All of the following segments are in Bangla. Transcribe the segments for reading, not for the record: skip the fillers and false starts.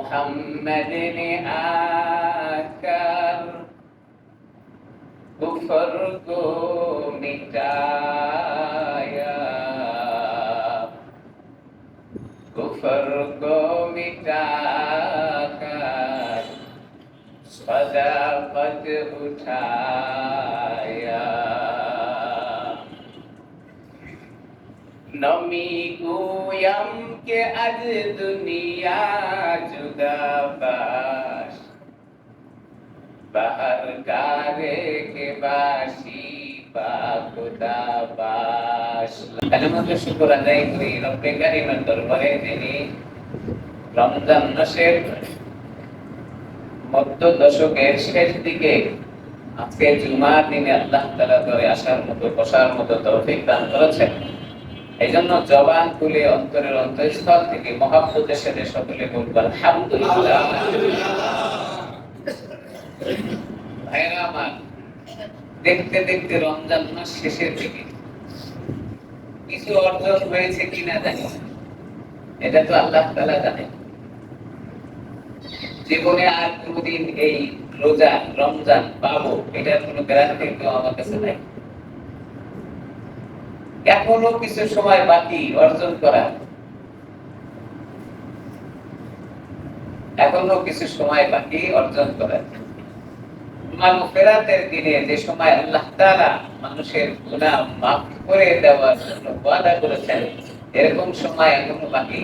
मोहम्मद ने आकर कुफर को मिटाया, कुफर को मिटाकर सदाकत उठाया। नमी गोयम के आज दुनिया जुदाबाश, बाहर गारे के बाशी বাস। কালিমাতুর শুকর আদায় করি রব্বে কারিমের দরবারে, যিনি রমজান মাসের মধ্য দশকের শেষ দিকে আজকে জুমার দিনে আল্লাহ তাআলা করে আসার মতো বসার মতো তৌফিক দান করেছেন। এই জন্য জবান খুলে অন্তরের অন্তঃস্থল থেকে মহাব্বতের সাথে সকলে বলবো আলহামদুলিল্লাহ। ভাইরা আমার, দেখতে দেখতে রমজান মাস শেষের দিকে কিছু অর্জন হয়েছে কিনা জানি, এটা তো আল্লাহ তাআলা জানেন। জীবনে আর কোনদিন এই রোজা রমজান পাবো এটার কোনো গ্যারান্টি তো আমার কাছে নাই। এখনো কিছু সময় বাকি অর্জন করা, এখনো কিছু সময় বাকি অর্জন করা। মাগফিরাতের দিনে যে সময় আল্লাহ তাআলা মানুষের গুনাহ মাফ করে দেওয়ার জন্য ওয়াদা করেছেন, এরকম সময় এখনো বাকি।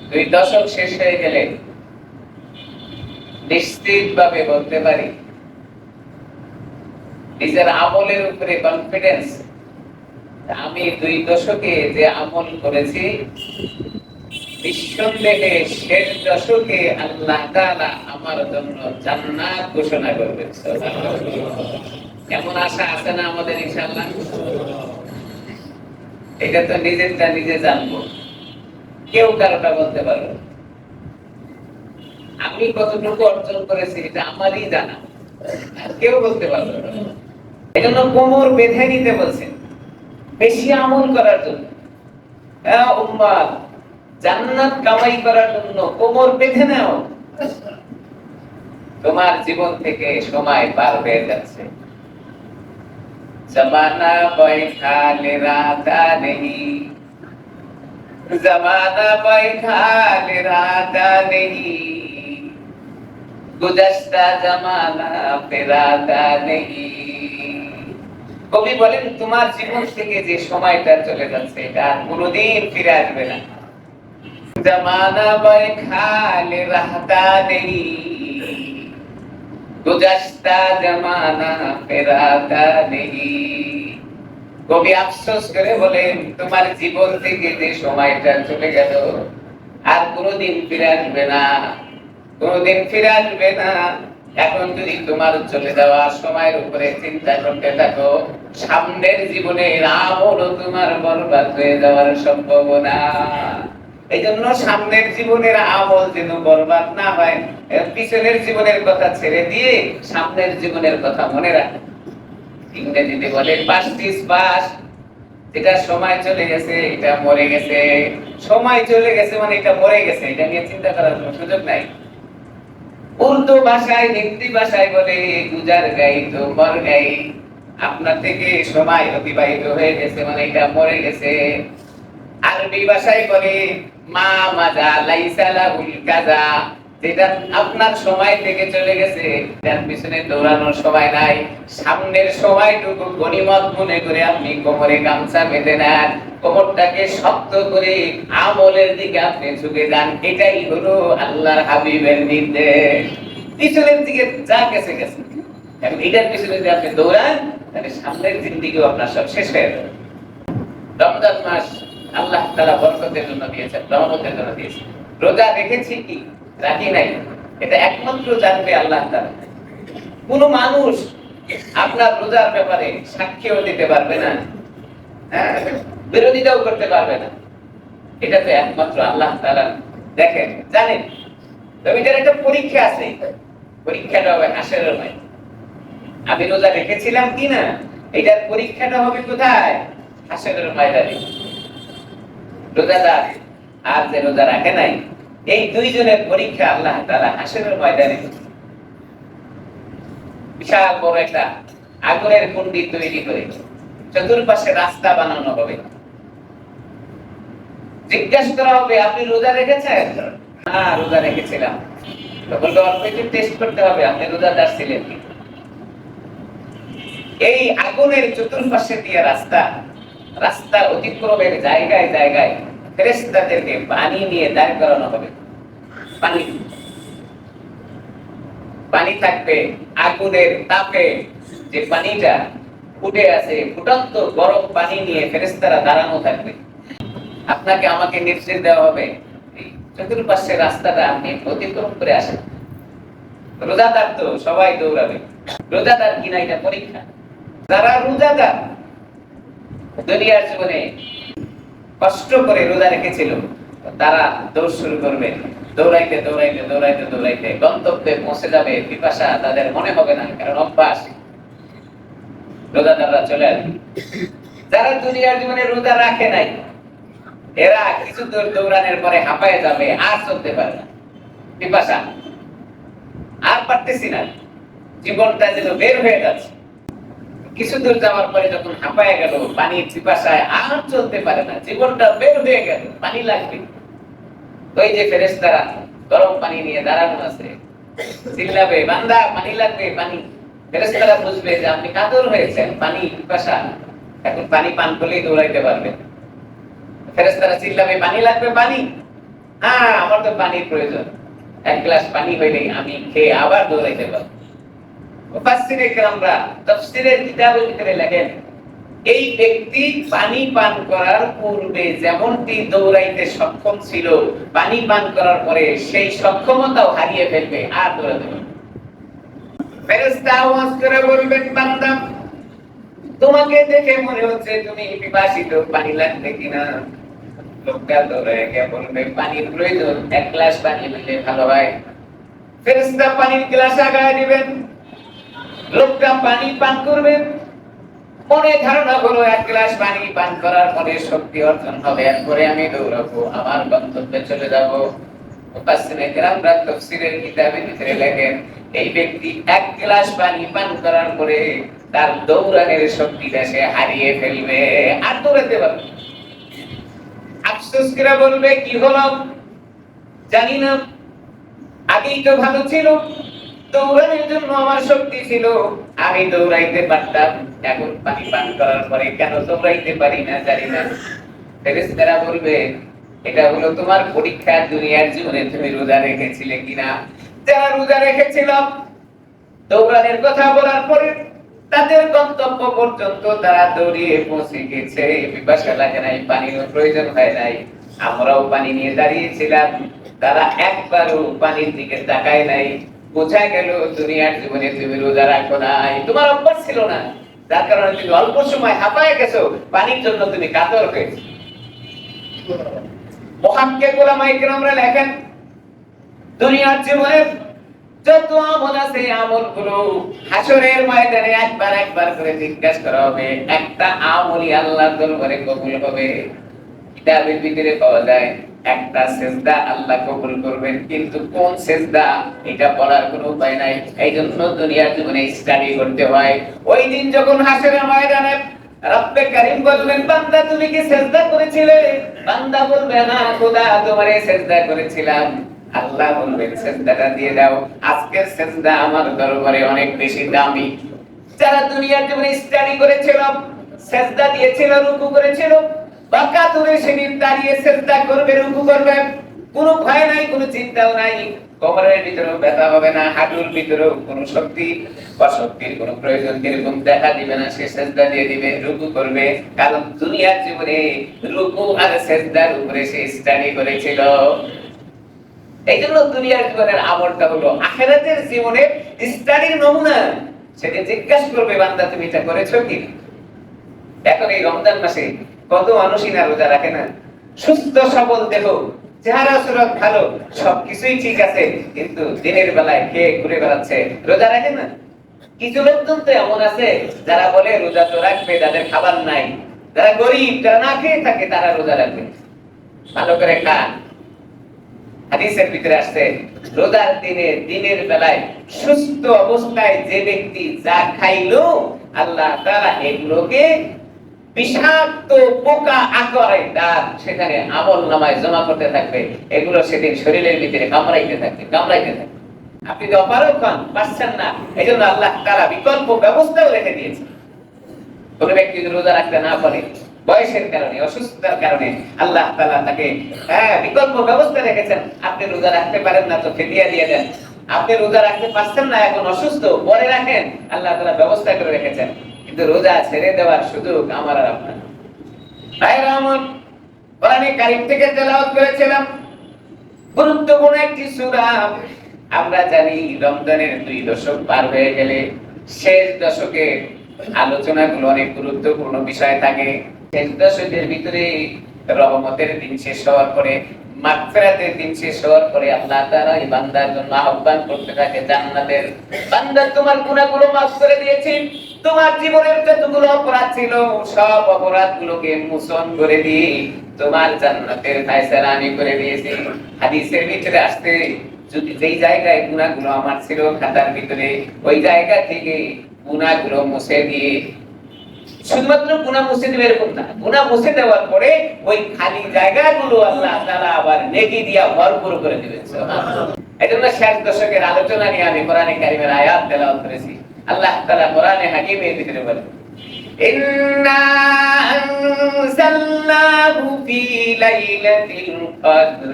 2 দশক শেষ হয়ে গেলে নিশ্চিতভাবে বলতে পারি নিজের আমলের উপরে কনফিডেন্স, আমি 2 দশকে যে আমল করেছি নিঃসন্দেহে শেষ দশকে আল্লাহ তাআলা আমার জন্য জান্নাত ঘোষণা করবেন। এমন আশা আছে না আমাদের ইনশাআল্লাহ? এটা তো নিজেরটা নিজে জানবো, কেউ কারোটা বলতে পারবে। আমি কতটুকু অর্জন করেছি এটা আমারই জানা, কেউ বলতে পারবে না। এজন্য কোমর বেঁধে নিতে বলছেন বেশি আমল করার জন্য। উম্মাহ, জান্নাত কামাই করার জন্য কোমর বেঁধে নাও। তোমার জীবন থেকে সময় পার হয়ে যাচ্ছে। জমানা বৈঠা লিরাদা নেহি, জমানা বৈঠা লিরাদা নেহি, গুজশতা জমানা ফিরাদা নেহি। কবি বলেন তোমার জীবন থেকে যে সময়টা চলে যাচ্ছে এটা কোনোদিন ফিরে আসবে না। জমানা বৈঠা লিরাদা নেহি, গুজশতা জমানা ফিরাদা নেহি। কবি আফসোস করে বলেন তোমার জীবন থেকে যে সময়টা চলে গেল আর কোনোদিন ফিরে আসবে না, কোনোদিন ফিরে আসবে না। এখন যদি তোমার চলে যাওয়া সময়ের উপরে চিন্তা করতে থাকো, সামনের জীবনের আমলও তোমার বরবাদ হয়ে যাওয়ার সম্ভাবনা। এই জন্য সামনের জীবনের আমল যেন বরবাদ না হয়, পিছনের জীবনের কথা ছেড়ে দিয়ে সামনের জীবনের কথা মনে রাখো। ইংরেজিতে বলে past is past, যেটা সময় চলে গেছে এটা মরে গেছে। সময় চলে গেছে মানে এটা মরে গেছে, এটা নিয়ে চিন্তা করার কোনো সুযোগ নাই। উর্দু ভাষায় হিন্দি ভাষায় বলে গুজার গাই তো মর গাই, আপনার থেকে সময় অতিবাহিত হয়ে গেছে মানে এটা মরে গেছে। আরবি ভাষায় বলে মা মাজা লাইসা লাহুল কাজা, যেটা আপনার সময় থেকে চলে গেছে তার পিছনে দৌড়ানোর সময় নাই। সামনের সময়টুকু গনিমত মনে করে আপনি কোমরে গামছা বেঁধে নেন, কোমরটাকে শক্ত করে আমলের দিকে আপনি ঝুঁকে যান। এটাই হলো আল্লাহর হাবিবের নির্দেশ। পিছনের দিকে যা গেছে গেছে, এখন এটার পিছনে যদি আপনি দৌড়ান তাহলে সামনের জিন্দেগিও আপনার সব শেষ হয়ে যাবে। রমজান মাস আল্লাহ তাআলা বরকতের জন্য দিয়েছেন, রহমতের জন্য দিয়েছেন। রোজা রেখেছি কি রাখি নাই এটা একমাত্র জানবে আল্লাহ তাআলা। কোন মানুষ আপনার রোজার ব্যাপারে সাক্ষ্যও দিতে পারবে না, বিরোধিতাও করতে পারবে না। এটা তো একমাত্র আল্লাহ তাআলা দেখেন, জানেন। তবে এটার একটা পরীক্ষা আছে, পরীক্ষাটা হবে হাসরের মাঠে। আমি রোজা রেখেছিলাম কিনা এটার পরীক্ষাটা হবে কোথায়? হাসরের ময়দানে। রোজাদার আর যে রোজা রাখে নাই, এই দুইজনের পরীক্ষা আল্লাহ তাআলা হাসরের ময়দানে বিশাল বড় একটা আগুনের কুণ্ডি তৈরি করে চতুর্পাশে রাস্তা বানানো হবে। জিজ্ঞাসা করা হবে, আপনি রোজা রেখেছেন? হ্যাঁ, রোজা রেখেছিলাম। তখন অল্প একটু টেস্ট করতে হবে, আপনি রোজাদার ছিলেন কি? এই আগুনের চতুর্পাশে দিয়ে রাস্তা, রাস্তা অতিক্রমের জায়গায় জায়গায় ফেরেশতাদেরকে পানি নিয়ে দাঁড় করানো হবে। পানি পানি থাকবে, আগুনের তাপে যে পানিটা ফুটে আছে, ফুটন্ত গরম পানি নিয়ে ফেরেশতারা দাঁড়ানো থাকবে। আপনাকে আমাকে নির্দেশ দেওয়া হবে, এই চতুর্পাশে রাস্তাটা আপনি অতিক্রম করে আসেন। রোজাদার তো সবাই দৌড়াবে, রোজাদার কিনা এটা পরীক্ষা। যারা রোজাদার দুনিয়ার জীবনে কষ্ট করে রোজা রেখেছিল, তারা দৌড় শুরু করবে, দৌড়াইতে দৌড়াইতে দৌড়াইতে দৌড়াইতে গন্তব্যে পৌঁছে যাবে। পিপাসা তাদের মনে হবে না, কারণ অভ্যাস। রোজাদাররা চলে আসবে। যারা দুনিয়ার জীবনে রোজা রাখে নাই, এরা কিছু দূর দৌড়ানোর পরে হাঁপায়ে যাবে, আর চলতে পারে না, পিপাসা, আর পারতেছি না, জীবনটা যেন বের হয়ে যাচ্ছে। কিছু দূর যাওয়ার পরে যখন হাঁপায়ে গেল, পানির পিপাসায় আর চলতে পারে না, জীবনটা বের হয়ে গেল, পানি লাগবে। ওই যে ফেরেশতারা গরম পানি নিয়ে দাঁড়ানো আছে, চিল্লাবে, বান্দা পানি লাগবে, পানি। ফেরেশতারা বুঝবে যে আপনি কাতর হয়েছেন, পানি পিপাসা, এখন পানি পান করলেই দৌড়াইতে পারবেন। ফেরেশতারা চিল্লাবে, পানি লাগবে, পানি। হ্যাঁ, আমার তো পানির প্রয়োজন, এক গ্লাস পানি হইলেই আমি খেয়ে আবার দৌড়াইতে পারবো। মুফাসসিরে কেরামরা তাফসীরের কিতাবের ভিতরে লেখেন, এই ব্যক্তি পানি পান করার পূর্বে যেমনটি দৌড়াইতে সক্ষম ছিল, পানি পান করার পরে সেই সক্ষমতাও হারিয়ে ফেলবে, আর দৌড়াতে পারবে না। ফেরেশতা আওয়াজ করে বলবেন, বান্দা তোমাকে দেখে মনে হচ্ছে তুমি পিপাসিত, পানি লাগবে কিনা? লোকটা দৌড়ে গিয়ে বলবে, পানির প্রয়োজন, এক গ্লাস পানি পেলে ভালো হয়। ফেরেশতা পানির গ্লাস আগায় দিবেন, লোকটা পানি পান করবে। মনে ধারণা হলো এক গ্লাস পানি পান করার পরে শক্তি অর্জন হবে, এরপরে আমি দৌড়াবো, আমার গন্তব্যে চলে যাব। মুফাসসিরে কেরামরা তাফসীরের কিতাবে ভিতরে লেখেন, এই ব্যক্তি এক গ্লাস পানি পান করার পরে তার দৌড়ানোর শক্তিটা সে হারিয়ে ফেলবে, আর দৌড়াতে পারবে না। আফসোস করে বলবে, কি হলো জানি না, আগেই তো ভালো ছিল, দৌড়ানোর জন্য আমার শক্তি ছিল, আমি দৌড়াইতে পারতাম, এখন পানি পান করার পরে কেন দৌড়াইতে পারি না জানি না। ফেরেশতারা বলবে, এটা হলো তোমার পরীক্ষা, দুনিয়ার জীবনে তুমি রোজা রেখেছিলে কিনা। যারা রোজা রেখেছিল, দৌড়ানোর কথা বলার পরে তাদের গন্তব্য পর্যন্ত তারা দৌড়িয়ে পৌঁছে গেছে, পিপাসা লাগে নাই, পানির প্রয়োজন হয় নাই। আমরাও পানি নিয়ে দাঁড়িয়েছিলাম, তারা একবারও পানির দিকে তাকায় নাই। বোঝা গেল দুনিয়ার জীবনে তুমি রোজা রাখো নাই, তোমার অভ্যাস ছিল না, যার কারণে তুমি অল্প সময় হাঁপায়ে গেছো, পানির জন্য তুমি কাতর হয়েছো। মুহাক্কিক উলামায়ে কেরামরা লেখেন, দুনিয়ার জীবনে যত আমল আছে, আমলগুলো হাসরের ময়দানে একবার একবার করে জিজ্ঞাসা করা হবে, একটা আমলই আল্লাহর দরবারে কবুল হবে। কিতাবের ভিতরে পাওয়া যায় একটা সেজদা আল্লাহ কবুল করবেন, কিন্তু কোন সেজদা এটা বলার কোনো উপায় নাই। এইজন্য দুনিয়ার জীবনে স্টাডি করতে হয়। ওই দিন যখন হাসরের ময়দানে রব্বে কারীম বলবেন, বান্দা তুমি কি সেজদা করেছিলে? বান্দা বলবে, না খোদা, তোমারে সেজদা করেছিলাম। আল্লাহ বলবেন, সেজদাটা দিয়ে দাও, আজকের সেজদা আমার দরবারে অনেক বেশি দামি। যারা দুনিয়ার জীবনে স্টাডি করেছিল, সেজদা দিয়েছিল, রুকু করেছিল, বাকাতুরে সেদিন দাঁড়িয়ে সেজদা করবে, রুকু করবে, কোনো ভয় নাই, কোনো চিন্তাও নাই, কোমরের ভিতরেও ব্যথা হবে না, হাঁটুর ভিতরেও কোনো শক্তি অশক্তির কোনো প্রয়োজন এরকম দেখা দিবে না। সে সেজদা দিয়ে দিবে, রুকু করবে, কারণ দুনিয়ার জীবনে রুকু আর সেজদার উপরে সে স্টাডি করেছিল। এই জন্য দুনিয়ার জীবনের আমলটা হলো আখিরাতের জীবনে স্টাডির নমুনা। সেটা জিজ্ঞাসা করবে, বান্দা তুমি এটা করেছো কি? এখন এই রমজান মাসে কত মানুষই না রোজা রাখে না, সুস্থ সবল দেহ, চেহারা সুরত ভালো, সবকিছুই ঠিক আছে, কিন্তু দিনের বেলায় খেয়ে ঘুরে বেড়াচ্ছে, রোজা রাখে না। কিছু লোকজন তো এমন আছে যারা বলে রোজা তো রাখবে, যাদের খাবার নাই, যারা গরিব, যারা না খেয়ে থাকে, তারা রোজা রাখবে। ভালো করে খান। হাদিসের ভিতরে আসছে রোজার দিনে দিনের বেলায় সুস্থ অবস্থায় যে ব্যক্তি যা খাইলো আল্লাহ তাআলা এগুলোকে বিষাক্ত পোকা আকারে তার সেখানে আমল নামায় জমা করতে থাকবে, এগুলো সেদিন শরীরের ভিতরে কামড়াইতে থাকবে। আপনি তো অপারক হন, পারছেন না, এই জন্য আল্লাহ তাআলা বিকল্প ব্যবস্থাও রেখে দিয়েছে। কোন ব্যক্তি যদি রোজা রাখতে না পারে বয়সের কারণে, অসুস্থতার কারণে, আল্লাহ তাআলা তাকে বিকল্প ব্যবস্থা রেখেছেন। আপনি রোজা রাখতে পারেন না তো ফিদিয়া দিয়ে দেন। আপনি রোজা রাখতে পারছেন না, এখন অসুস্থ, পরে রাখেন, আল্লাহ তাআলা ব্যবস্থা করে রেখেছেন। কিন্তু রোজা ছেড়ে দেওয়ার সুযোগ আমার আর আপনার। ভাইরা আমার, কোরআনে কারীম থেকে তেলাওয়াত করেছিলাম গুরুত্বপূর্ণ একটি সূরা। আমরা জানি রমজানের 2 দশক পার হয়ে গেলে শেষ দশকে আলোচনাগুলো অনেক গুরুত্বপূর্ণ বিষয় থাকে। শেষ দশকের ভিতরে রহমতের দিন শেষ হওয়ার পরে, মাগফিরাতের দিন শেষ হওয়ার পরে আল্লাহ তাআলা এই বান্দার জন্য আহ্বান করতে থাকে জান্নাতের, বান্দা তোমার গুনাহগুলো মাফ করে দিয়েছি, তোমার জীবনের যতগুলো অপরাধ ছিল সব অপরাধগুলোকে মোচন করে দিয়ে তোমার জান্নাতের ফয়সালা আমি করে দিয়েছি। হাদিসের ভিতরে আসছে যদি যেই জায়গায় গুনাহগুলো আমার ছিল খাতার ভিতরে, ওই জায়গা থেকে গুনাহগুলো মুছে দিয়ে, শুধুমাত্র গুনাহ মুছে দিবে এরকম না, গুনাহ মুছে দেওয়ার পরে ওই খালি জায়গাগুলো আল্লাহ তাআলা আবার নেকি দিয়া ভরপুর করে দিবেন। সুবহানাল্লাহ। এজন্য শেষ দশকের আলোচনা নিয়ে আমি কোরআনে কারীমের আয়াত তেলাওয়াত করেছি। আল্লাহ তাআলা কোরআনে হাকিমের ভিতরে বলেন, ইন্না আনজালনাহু ফি লাইলাতিল কদর।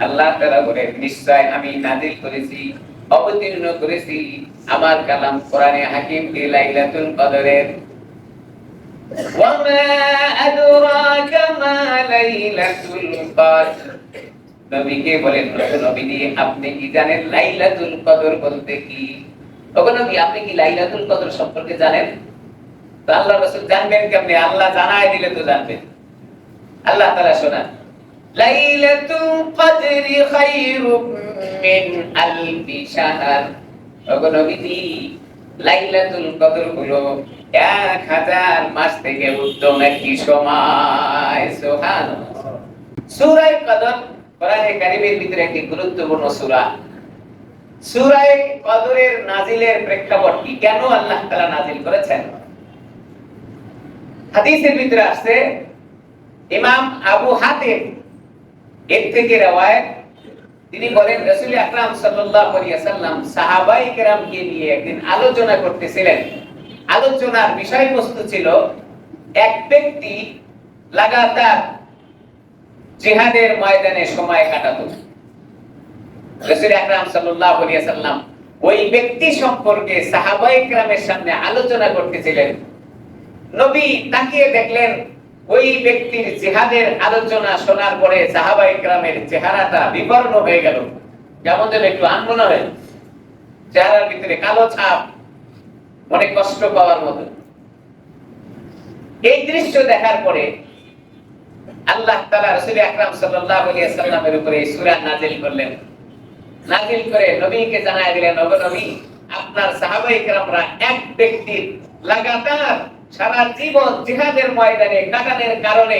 আল্লাহ তাআলা বলেন নিশ্চয় আমি নাযিল করেছি, অবতীর্ণ করেছি আমার কালাম কোরআনে হাকিমকে লাইলাতুল কদরের। ওয়া মা আদরাকা মা লাইলাতুল কদর। নবীকে বলেন নবী আপনি কি জানেন লাইলাতুল কদর বলতে কি? ওগো নবী আপনি কি লাইলাতুল কদর সম্পর্কে জানেন? তো আল্লাহ রাসূল জানবেন কেমনে? আল্লাহ জানায় দিলে তো জানবেন। আল্লাহ তাআলা শোনান, লাইলাতুল কদরি খায়রুম মিন আলফি শাহর। ওগো নবী লাইলাতুল কদর হলো 1000 মাস থেকে উত্তম একটি সময়। সুবহানাল্লাহ। সূরা কদর কোরআনে কারীমের ভিতরে একটি গুরুত্বপূর্ণ সূরা। সূরা কদরের নাজিলের প্রেক্ষাপট কি, কেন আল্লাহ তাআলা নাজিল করেছেন? হাদিসের ভিতরে আছে ইমাম আবু হাতিম এর থেকে রওয়ায়াত, তিনি বলেন রাসূল আকরাম সাল্লাল্লাহু আলাইহি ওয়াসাল্লাম সাহাবায়ে কেরামকে নিয়ে একদিন আলোচনা করতেছিলেন। আলোচনার বিষয়বস্তু ছিল এক ব্যক্তি লাগাতার জিহাদের ময়দানে সময় কাটাতো। রাসূল আকরাম সাল্লাল্লাহু আলাইহি ওয়াসাল্লাম ওই ব্যক্তি সম্পর্কে সাহাবায়ে কেরামের সামনে আলোচনা করতেছিলেন। নবী তাকিয়ে দেখলেন ওই ব্যক্তির জিহাদের আলোচনা শোনার পরে সাহাবায়ে কেরামের চেহারাটা বিবর্ণ হয়ে গেল, যেমন যেন একটু আনমনা হয়ে, চেহারার ভিতরে কালো ছাপ, অনেক কষ্ট পাওয়ার মতো। এই দৃশ্য দেখার পরে আল্লাহ তাআলা রাসূল আকরাম সাল্লাল্লাহু আলাইহি ওয়াসাল্লামের উপরে এই সূরা নাযিল করলেন। নাযিল করে নবীকে জানায় দিলেন, ওগো নবী আপনার সাহাবায়ে কেরামরা এক ব্যক্তির লাগাতার সারা জীবন জিহাদের ময়দানে কাটানোর কারণে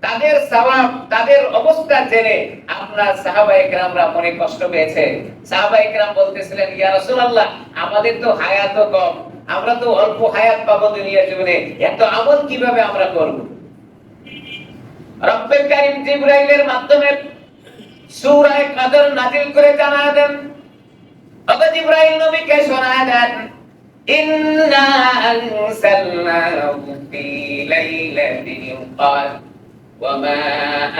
তাদের সওয়াব, তাদের অবস্থা জেনে আপনার সাহাবায়ে কেরামরা মনে কষ্ট পেয়েছে। সাহাবায়ে কেরাম বলতেছিলেন, ইয়া রাসূলুল্লাহ আমাদের তো হায়াতও কম, আমরা তো অল্প হায়াত পাবো দুনিয়ার জীবনে, এত আমল কিভাবে আমরা করব? রব্বুল কারীম জিবরাইলের মাধ্যমে সূরা কদর নাযিল করে জানায় দেন, ওগো জিবরাইল নবীকে শোনায় দেন, ইন্না আনসালনাহু ফি লাইলাতিল কদর ওয়া মা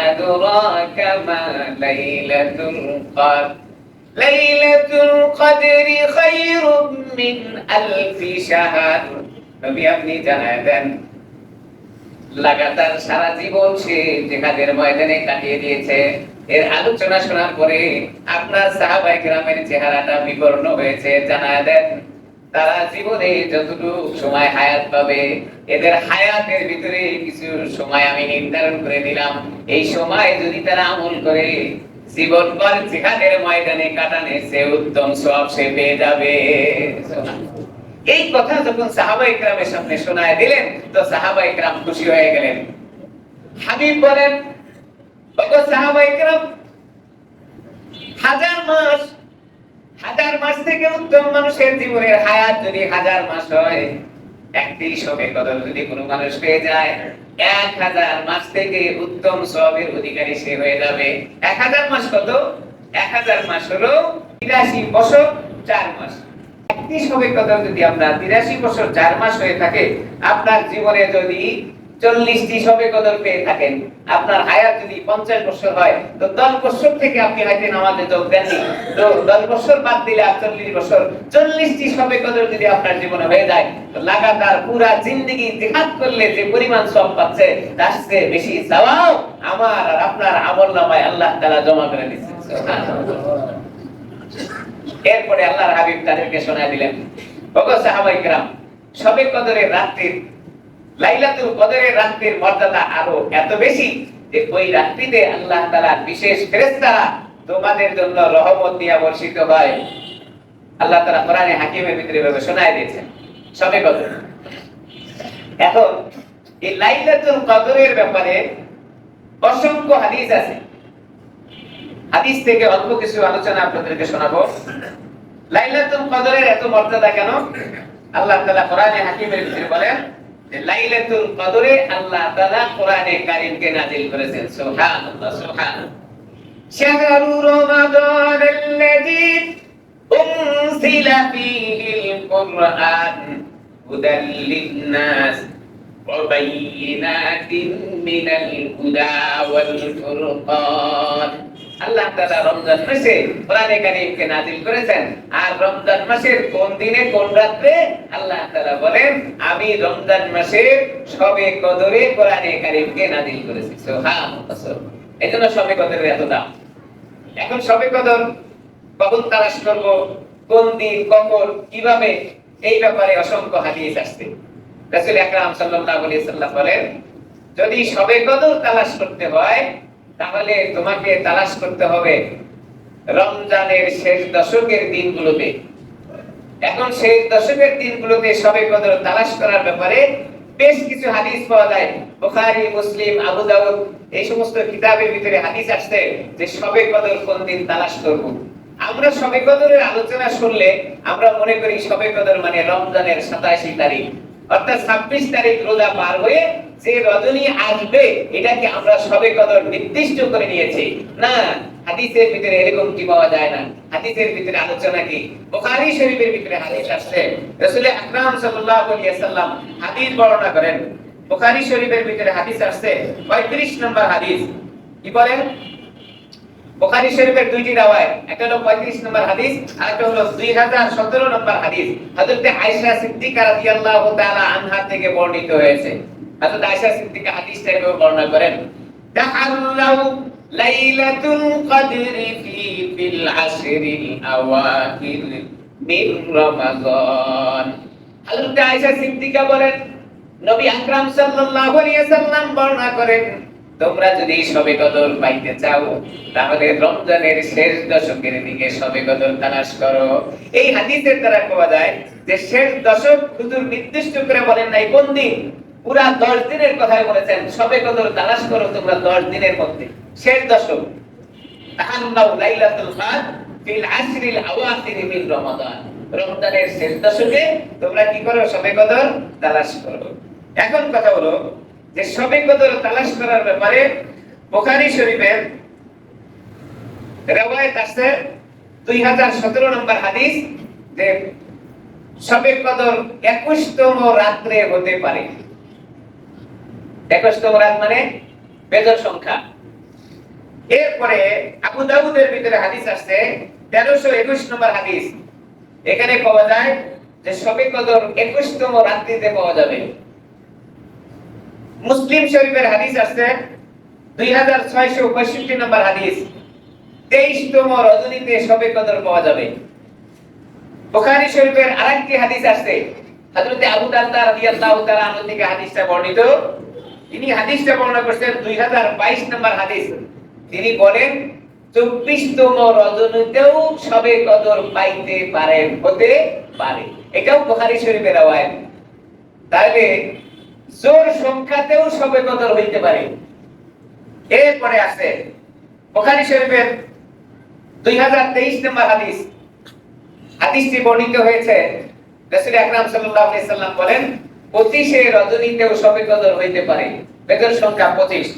আদরাকা মা লাইলাতুল কদর লাইলাতুল কদরি খায়রুম মিন আলফি শাহর। নবী আপনি জানায় দেন লাগাতার সারা জীবন সে জিহাদের ময়দানে কাটিয়ে দিয়েছে। এর আলোচনা শোনার পরে আপনার সাহাবায়ে কেরামের চেহারাটা বিবর্ণ হয়েছে। জানায় দেন তারা জীবনে যতটুকু সময় হায়াত পাবে, এদের হায়াতের ভিতরে কিছু সময় আমি নির্ধারণ করে দিলাম, এই সময় যদি তারা আমল করে জীবনভর জিহাদের ময়দানে কাটানে সে উত্তম সওয়াব সে পেয়ে যাবে। এই কথা যখন সাহাবায়ে কেরামের সামনে শোনায় দিলেন তো সাহাবায়ে কেরাম খুশি হয়ে গেলেন। হাবিব বলেন, ওগো সাহাবায়ে কেরাম, হাজার মাস থেকে উত্তম মানুষের জীবনের হায়াত যদি 1000 মাস হয়, একটি শবে কদর যদি কোনো মানুষ পেয়ে যায়, 1000 মাস থেকে উত্তম সওয়াবের অধিকারী সে হয়ে যাবে। 1000 মাস কত? 1000 মাস হলো 83 বছর 4 মাস। একটি শবে কদর যদি আমরা 83 বছর 4 মাস হয়ে থাকে, আপনার জীবনে যদি 40টি শবে কদর পেয়ে থাকেন, আপনার হায়াত যদি 50 বছর হয়, তো 10 বছর থেকে আপনি হয়তো নামাজে যোগ দেননি, তো 10 বছর বাদ দিলে 40 বছর, 40টি শবে কদর যদি আপনার জীবনে হয়ে যায়, তো লাগাতার পুরা জিন্দেগি জিহাদ করলে যে পরিমাণ সওয়াব পাচ্ছে, তার চেয়ে বেশি সওয়াব আমার আর আপনার আমলনামায় আল্লাহ তাআলা জমা করে দিচ্ছেন। সুবহানাল্লাহ। এরপরে আল্লাহর হাবিব তাদেরকে শোনায় দিলেন, ওগো সাহাবায়ে কেরাম, শবে কদরের রাত্রির, লাইলাতুল কদরের রাত্রির মর্যাদা আরো এত বেশি যে ওই রাত্রিতে আল্লাহ তাআলার বিশেষ ফেরেশতারা তোমাদের জন্য রহমত দিয়া বর্ষিত হয়। আল্লাহ তাআলা কোরআনে হাকিমের ভিতরে এভাবে শোনায় দিয়েছেন শবে কদর। এখন এই লাইলাতুল কদরের ব্যাপারে অসংখ্য হাদিস আছে। হাদিস থেকে অল্প কিছু আলোচনা আপনাদেরকে শোনাবো। লাইলাতুল কদরের এত মর্যাদা কেন? আল্লাহ তাআলা কোরআনে হাকিমের ভিতরে বলেন যে লাইলাতুল কদরে আল্লাহ তাআলা কোরআনে কারীমকে নাযিল করেছেন। সুবহানাল্লাহ, সুবহানাল্লাহ। শাহরু রমাদানাল্লাযী উনজিলা ফীহিল কুরআন হুদাল লিন-নাস ওয়া বায়িনাতিন মিনাল হুদা ওয়াল ফুরকান। আল্লাহ তাআলা রমজান মাসে কোরআনে কারীমকে নাযিল করেছেন। আর রমজান মাসের কোন দিনে কোন রাতে? আল্লাহ তাআলা বলেন, আমি রমজান মাসের শবে কদরে কোরআনে কারীমকে নাযিল করেছি। সুবহানাল্লাহ। এজন্য শবে কদরের এত দাম। এখন শবে কদর কখন তালাশ করব, কোন দিন, কখন, কিভাবে, এই ব্যাপারে অসংখ্য হাদিস আসছে। রাসূল আকরাম সাল্লাল্লাহু আলাইহি সাল্লাম বলেন, যদি শবে কদর তালাশ করতে হয়, তাহলে তোমাকে তালাশ করতে হবে রমজানের শেষ দশকের দিনগুলোতে। এখন শেষ দশকের দিনগুলোতে শবে কদর তালাশ করার ব্যাপারে বেশ কিছু হাদিস পাওয়া যায়। বুখারী, মুসলিম, আবু দাউদ এই সমস্ত কিতাবের ভিতরে হাদিস আসছে যে শবে কদর কোন দিন তালাশ করব। আমরা শবে কদরের আলোচনা শুনলে আমরা মনে করি শবে কদর মানে রমজানের 87 তারিখ, অর্থাৎ 26 তারিখ রোজা পার হয়ে যে রজনী আসবে, এটাকে আমরা শবে কদর নির্দিষ্ট করে নিয়েছি। না, হাদিসের ভিতরে এরকম কি পাওয়া যায় না। হাদিসের ভিতরে আলোচনা কি? বুখারী শরীফের ভিতরে হাদিস আসছে, রাসূল আকরাম সাল্লাল্লাহু আলাইহি ওয়াসাল্লাম হাদিস বর্ণনা করেন। বুখারী শরীফের ভিতরে হাদিস আসছে 35 নম্বর হাদিস। কি বলেন? বুখারী শরীফের দুইটি রাওয়ায়াত, একটা হলো 35 নম্বর হাদিস আর একটা হলো 2017 নম্বর হাদিস। হযরত আয়েশা সিদ্দিকা রাদিয়াল্লাহু তাআলা আনহা থেকে বর্ণিত হয়েছে। হযরত আয়েশা সিদ্দিকা হাদিসটা এভাবে বর্ণনা করেন, তাহাল্লাউ লাইলাতুল কদরি ফিল আশরিল আওয়াখির মিন রমাদান। হযরত আয়েশা সিদ্দিকা বলেন, নবী আকরাম সাল্লাল্লাহু আলাইহি ওয়াসাল্লাম বর্ণনা করেন, তোমরা যদি শবে কদর পাইতে চাও, তাহলে রমজানের শেষ দশকের দিকে শবে কদর তালাশ করো। এই হাদিসের দ্বারা পাওয়া যায় যে শেষ দশক হুজুর নির্দিষ্ট করে বলেন নাই কোন দিন, পুরা 10 দিনের কথাই বলেছেন। শবে কদর তালাশ করো তোমরা 10 দিনের মধ্যে, শেষ দশক। তাহাল্লাউ লাইলাতুল কদর ফিল আশরিল আওয়াখির মিন রমাদান, রমজানের শেষ দশকে তোমরা কি করো? শবে কদর তালাশ করো। এখন কথা হলো যে শবে কদর তালাশ করার ব্যাপারে বুখারী শরীফের riwayat আছে 2017 নম্বর হাদিস যে শবে কদর 21তম রাতে হতে পারে। 21তম রাত মানে বেজোড় সংখ্যা। এরপরে আবু দাউদের ভিতরে হাদিস আছে 1321 নম্বর হাদিস। এখানে পাওয়া যায় যে শবে কদর 21তম রাত্রিতে পাওয়া যাবে। মুসলিম শরীফের হাদিস আছে 2665 নম্বর হাদিস, 23তম রজনীতে শবে কদর পাওয়া যাবে। বুখারী শরীফের আরেকটি হাদিস আছে, হযরত আবু দারদা রাদিয়াল্লাহু তাআলা আনহু থেকে হাদিসটা বর্ণিত। তিনি হাদিসটা বর্ণনা করেছেন 2022 নম্বর হাদিস। তিনি বলেন 24তম রজনীতেও শবে কদর পাইতে পারেন, হতে পারে। এটাও বুখারী শরীফের riwayat। তাহলে জোর সংখ্যাতেও শবে কদর হইতে পারে। এরপরে আছে বুখারী শরীফের 2023 নম্বর হাদিস। হাদিসটি বর্ণিত হয়েছে, রাসূল আকরাম সাল্লাল্লাহু আলাইহি সাল্লাম বলেন, 25 রজনীতেও শবে কদর হইতে পারে, বেজর সংখ্যা 25।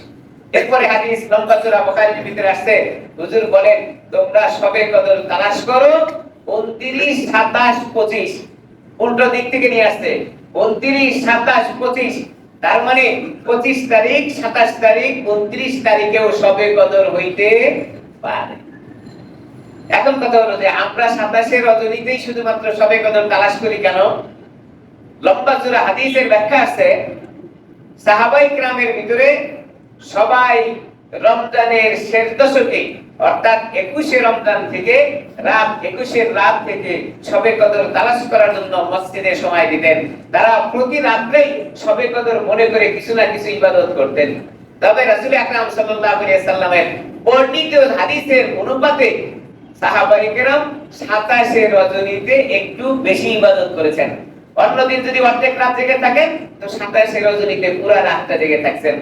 এরপরে হাদিস লম্বা চওড়া বুখারীর ভিতরে আসছে, হুজুর বলেন তোমরা শবে কদর তালাশ করো 29, 27, 25। উল্টো দিক থেকে নিয়ে আসছে 29, 27, 25। তার মানে 25 তারিখ, 27 তারিখ, 29 তারিখেও শবে কদর হইতে পারে। এখন কথা হলো যে আমরা 27 রজনীতেই শুধুমাত্র শবে কদর তালাশ করি কেন? লম্বা চওড়া হাদিসের ব্যাখ্যা আছে, সাহাবায়ে কিরামের ভিতরে সবাই রমজানের শেষ দশকে অর্থাৎ 21 রমজান থেকে রাত 21 রাত থেকে শবে কদর তালাশ করার জন্য মসজিদে সময় দিতেন। তারা প্রতি রাতেই শবে কদর মনে করে কিছু না কিছু ইবাদত করতেন। তবে রাসূল আকরাম সাল্লাল্লাহু আলাইহি সাল্লামের বর্ণিত হাদিসের অনুপাতে সাহাবায়ে কেরাম 27 রজনীতে একটু বেশি ইবাদত করেছেন। অন্যদিন যদি অর্ধেক রাত জেগে থাকেন তো 27 রজনীতে পুরো রাতটা জেগে থাকছেন।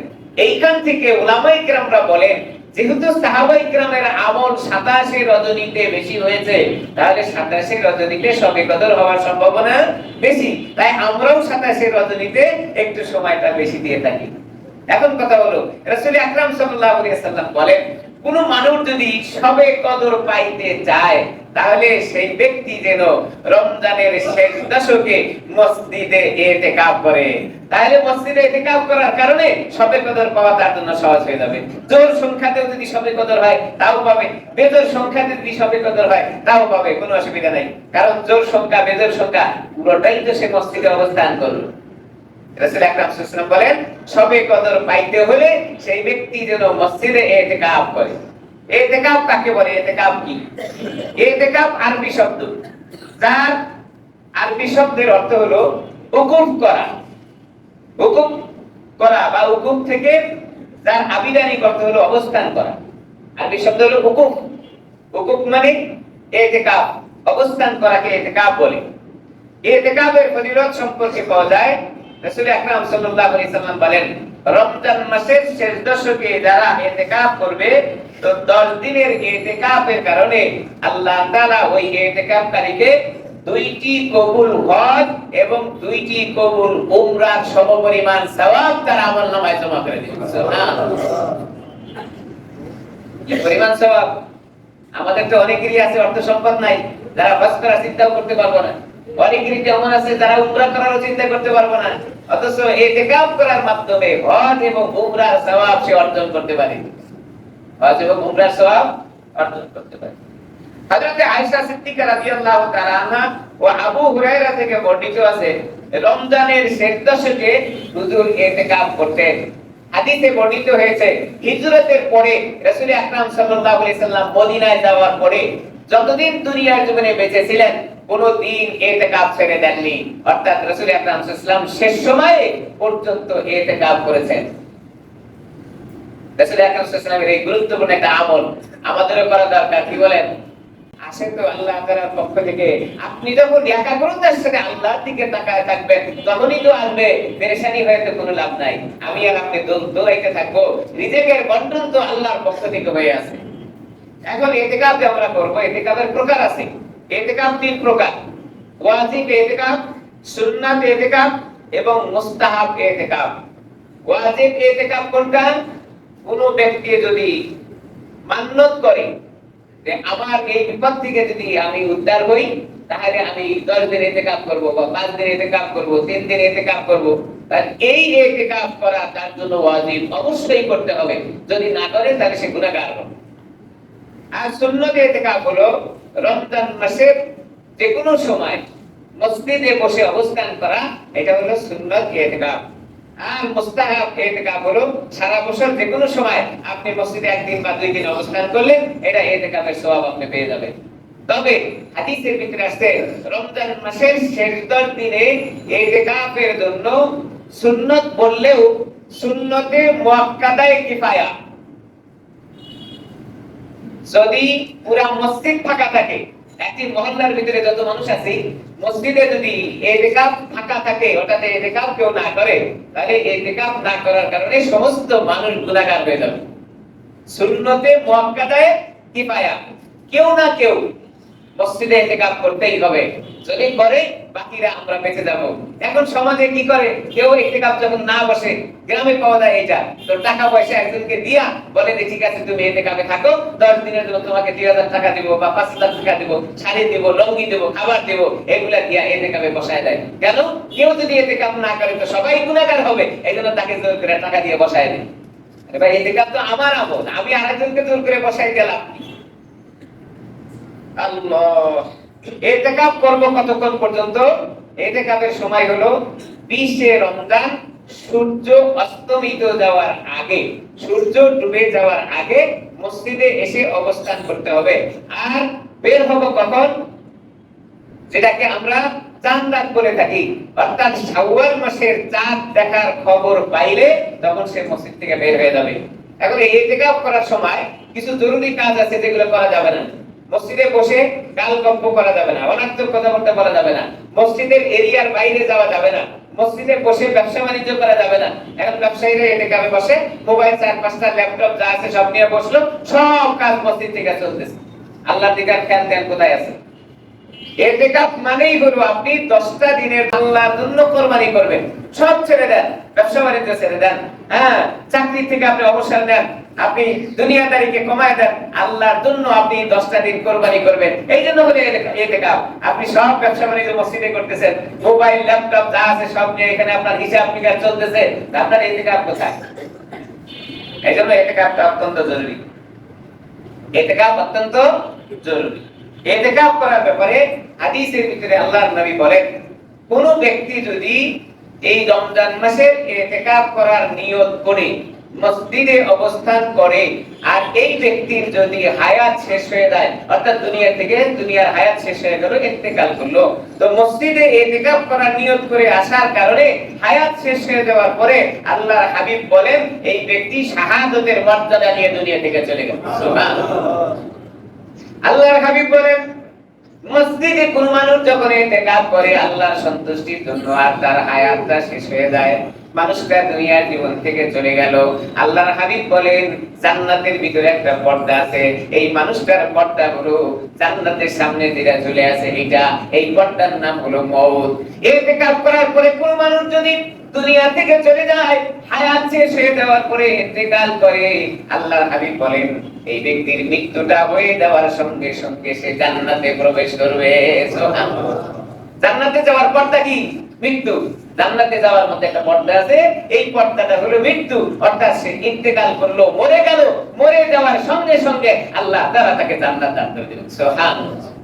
এইখান থেকে উলামায়ে কেরামরা বলেন, যেহেতু সাহাবায়ে কেরামের আমল 27 রজনীতে বেশি হয়েছে, তাহলে 27 রজনীতে শবে কদর হওয়ার সম্ভাবনা বেশি। তাই আমরাও 27 রজনীতে একটু সময়টা বেশি দিয়ে থাকি। এখন কথা হলো, রাসূল আকরাম সাল্লাল্লাহু আলাইহি ওয়াসাল্লাম বলেন, কোন মানুষ যদি শবে কদর পাইতে চায় তাহলে সেই ব্যক্তি যেন রমজানের শেষ দশকে মসজিদে ইতিকাফ করে। তাহলে মসজিদে ইতিকাফ করার কারণে শবে কদর পাওয়া তার জন্য সহজ হয়ে যাবে। জোর সংখ্যাতেও যদি শবে কদর হয় তাও পাবে, বেজোর সংখ্যাতে যদি শবে কদর হয় তাও পাবে, কোনো অসুবিধা নাই। কারণ জোর সংখ্যা বেজোর সংখ্যা পুরোটাই তো সে মসজিদে অবস্থান করবে। রাসূল আকরাম সাল্লাল্লাহু আলাইহি ওয়াসাল্লাম বলেন, শবে কদর পাইতে হলে সেই ব্যক্তি যেন মসজিদে ইতিকাফ করে। ইতিকাফ কাকে বলে? ইতিকাফ কি? ইতিকাফ আরবি শব্দ, যার আরবি শব্দের অর্থ হলো উকুফ করা। উকুফ করা বা উকুফ থেকে যার আবিধানিক অর্থ হলো অবস্থান করা। আরবি শব্দ হলো উকুফ। উকুফ মানে ইতিকাফ, অবস্থান করাকে ইতিকাফ বলে। ইতিকাফের ফজিলত সম্পর্কে পাওয়া যায়, রাসূল আকরাম সাল্লাল্লাহু আলাইহি সাল্লাম বলেন, রমজান মাসের শেষ দশকে যারা ইতিকাফ করবে তো 10 দিনের ইতিকাফের কারণে আল্লাহ তাআলা ওই ইতিকাফকারীকে 2টি কবুল হজ এবং 2টি কবুল উমরার সমপরিমাণ সওয়াব তার আমলনামায় জমা করে দিবেন। সুবহানাল্লাহ, কি পরিমাণ সওয়াব! আমাদের তো অনেকেরই আছে অর্থ সম্পদ নাই, যারা হজ করার চিন্তাও করতে পারবো না। অনেকেরই যেমন আছে যারা উমরা করারও চিন্তা করতে পারবো না, অথচ ইতিকাফ করার মাধ্যমে হজ এবং উমরার সওয়াব সে অর্জন করতে পারে। হজ এবং উমরার সওয়াব অর্জন করতে পারে। হযরত আয়েশা সিদ্দিকা রাদিয়াল্লাহু তাআলা আনহা ও আবু হুরায়রা থেকে বর্ণিত আছে, রমজানের শেষ দশকে হুজুর ইতিকাফ করতেন। হাদিসে বর্ণিত হয়েছে, হিজরতের পরে রাসূল আকরাম সাল্লাল্লাহু আলাইহি সাল্লাম মদিনায় যাওয়ার পরে যতদিন দুনিয়ার জীবনে বেঁচে ছিলেন কোন দিন ইতিকাফ ছেড়ে দেননি। অর্থাৎ রাসূল আকরাম সাল্লাল্লাহু আলাইহি সাল্লাম শেষ সময়ে পর্যন্ত ইতিকাফ করেছেন। রাসূল আকরাম সাল্লাল্লাহু আলাইহি সাল্লামের এই গুরুত্বপূর্ণ একটা আমল আমাদেরও করা দরকার। কি বলেন? আসে তো আল্লাহ তাআলার পক্ষ থেকে, আপনি যখন একাগ্রতার সাথে আল্লাহর দিকে তাকায় থাকবেন তখনই তো আসবে। পেরেশানি হয়ে তো কোনো লাভ নাই। আমি আর আপনি দৌড়াইতে থাকবো, রিজিকের বন্টন তো আল্লাহর পক্ষ থেকে হয়ে আছে। এখন ইতিকাফ যে আমরা করব, ইতিকাফের প্রকার আছে। ইতিকাফ 3 প্রকার: ওয়াজিব ইতিকাফ, সুন্নাত ইতিকাফ এবং মুস্তাহাব ইতিকাফ। ওয়াজিব ইতিকাফ কোনটা? কোন ব্যক্তি যদি মান্যত করে যে আমার এই বিপদ থেকে যদি আমি উদ্ধার হই তাহলে আমি 10 দিন ইতিকাফ করব বা 5 দিন ইতিকাফ করব, 3 দিন ইতিকাফ করব, তাহলে এই ইতিকাফ করা তার জন্য ওয়াজিব, অবশ্যই করতে হবে। যদি না করে তাহলে সে গুনাহগার হবে। আর সুন্নত ইতিকাফ হলো রমজান মাসের যে কোনো সময় মসজিদে বসে অবস্থান করা, এটা হলো সুন্নত ইতিকাফ। আর মুস্তাহাব ইতিকাফ হলো সারা বছর যে কোনো সময় আপনি মসজিদে একদিন বা 2 দিন অবস্থান করলেন, এটা ইতিকাফের সওয়াব আপনি পেয়ে যাবেন। তবে হাদিসের ভিতরে আছে রমজান মাসের শেষ 10 দিনে ইতিকাফের জন্য সুন্নত বললেও সুন্নতে মুআক্কাদায়ে কিফায়া, যদি পুরা মসজিদ ফাঁকা থাকে, একটি মহল্লার ভিতরে যত মানুষ আছে মসজিদে যদি ইতিকাফ ফাঁকা থাকে, অর্থাৎ ইতিকাফ কেউ না করে, তাহলে ইতিকাফ না করার কারণে সমস্ত মানুষ গুনাহগার হয়ে যাবে। সুন্নতে মুআক্কাদায়ে কিফায়া, কেউ না কেউ মসজিদে ইতিকাফ করতেই হবে, যদি করে বাকিরা আমরা বেঁচে যাব। এখন সমাজে কি করে, কেউ ইতিকাফ যখন না বসে, গ্রামে পাওয়া যায় এটা, তো টাকা পয়সা একজনকে দিয়া বলে যে ঠিক আছে তুমি ইতিকাফে থাকো, 10 দিনের জন্য তোমাকে 2000 টাকা দিব বা 5000 টাকা দিব, শাড়ি দিব, লুঙ্গি দিব, খাবার দিব, এগুলা দিয়া ইতিকাফে বসায় দেয়। কেন? কেউ যদি ইতিকাফ না করে তো সবাই গুনাহগার হবে, এইজন্য তাকে জোর করে টাকা দিয়ে বসায় দেয়। আরে ভাই ইতিকাফ তো আমার আমল, আমি আরেকজনকে জোর করে বসাই দিলাম। আল্লাহ, ইতিকাফ করব কতক্ষণ পর্যন্ত? ইতিকাফের সময় হলো 20 রমজান সূর্য অস্তমিত যাওয়ার আগে, সূর্য ডুবে যাওয়ার আগে মসজিদে এসে অবস্থান করতে হবে। আর বের হব কখন? যেটাকে আমরা চাঁদ রাত বলে থাকি, অর্থাৎ শাওয়াল মাসের চাঁদ দেখার খবর পাইলে তখন সে মসজিদ থেকে বের হয়ে যাবে। এখন এই ইতিকাফ করার সময় কিছু জরুরি কাজ আছে যেগুলো করা যাবে না। মসজিদে বসে গাল গপ্প করা যাবে না, অনার্থক কথাবার্তা বলা যাবে না, মসজিদের এরিয়ার বাইরে যাওয়া যাবে না, মসজিদে বসে ব্যবসা বাণিজ্য করা যাবে না। এখন ব্যবসায়ীরা ইতিকাফে বসে মোবাইল 4-5টা ল্যাপটপ যা আছে সব নিয়ে বসলো, সব কাজ মসজিদ থেকে চলতেছে। আল্লাহর দিকে খেয়াল দেন কোথায় আছে? ইতিকাফ মানেই হলো আপনি 10টা দিনের আল্লাহর জন্য কুরবানি করবেন। সব ছেড়ে দেন, ব্যবসা বাণিজ্য ছেড়ে দেন, হ্যাঁ, চাকরি থেকে আপনি অবসর নেন, আপনি দুনিয়াদারিকে কমায় দেন, আল্লাহর জন্য আপনি 10টা দিন কুরবানি করবেন। এই জন্য হলো ইতিকাফ। আপনি সব ব্যবসা বাণিজ্য মসজিদে করতেছেন, মোবাইল ল্যাপটপ যা আছে সব নিয়ে এখানে আপনার হিসাব নিকাশ চলতেছে, আপনার ইতিকাফ কোথায়? এই জন্য ইতিকাফটা অত্যন্ত জরুরি। ইতিকাফ অত্যন্ত জরুরি। ইতিকাফ করার ব্যাপারে হাদিসের ভিতরে আল্লাহর নবী বলেন, কোন ব্যক্তি যদি এই রমজান মাসের ইতিকাফ করার নিয়ত করে মসজিদে অবস্থান করে আর এই ব্যক্তির যদি হায়াত শেষ হয়ে যায়, অর্থাৎ দুনিয়া থেকে দুনিয়ার হায়াত শেষ হয়ে গেল, ইন্তেকাল করলো, তো মসজিদে ইতিকাফ করার নিয়ত করে আসার কারণে হায়াত শেষ হয়ে যাওয়ার পরে আল্লাহর হাবিব বলেন এই ব্যক্তি শাহাদাতের মর্যাদা নিয়ে দুনিয়া থেকে চলে গেল। সুবহানাল্লাহ। আল্লাহর হাবিব বলেন মসজিদে কোন মানুষ যখন ইতিকাফ করে আল্লাহর সন্তুষ্টির জন্য আর তার হায়াতটা শেষ হয়ে যায়, মানুষটা দুনিয়ার জীবন থেকে চলে গেল, আল্লাহর হাবিব বলেন জান্নাতের ভিতরে একটা পর্দা আছে, এই মানুষটার পর্দা হলো জান্নাতের সামনে যেটা চলে আসে এটা, এই পর্দার নাম হলো মওত। ইতিকাফ করার পরে কোন মানুষ যদি দুনিয়া থেকে চলে যায়, হায়াত শেষ হয়ে যাওয়ার পরে ইন্তেকাল করে, আল্লাহর হাবিব বলেন এই ব্যক্তির মৃত্যুটা হয়ে যাওয়ার সঙ্গে সঙ্গে সে জান্নাতে প্রবেশ করবে। সুবহানাল্লাহ। জান্নাতে যাওয়ার পর্দা কি? মৃত্যু। জান্নাতে যাওয়ার মধ্যে একটা পর্দা আছে, এই পর্দাটা হলো মৃত্যু, অর্থাৎ সে ইন্তেকাল করলো, মরে গেল, মরে যাওয়ার সঙ্গে সঙ্গে আল্লাহ তাআলা তাকে জান্নাত দান করে দিবেন। সুবহানাল্লাহ।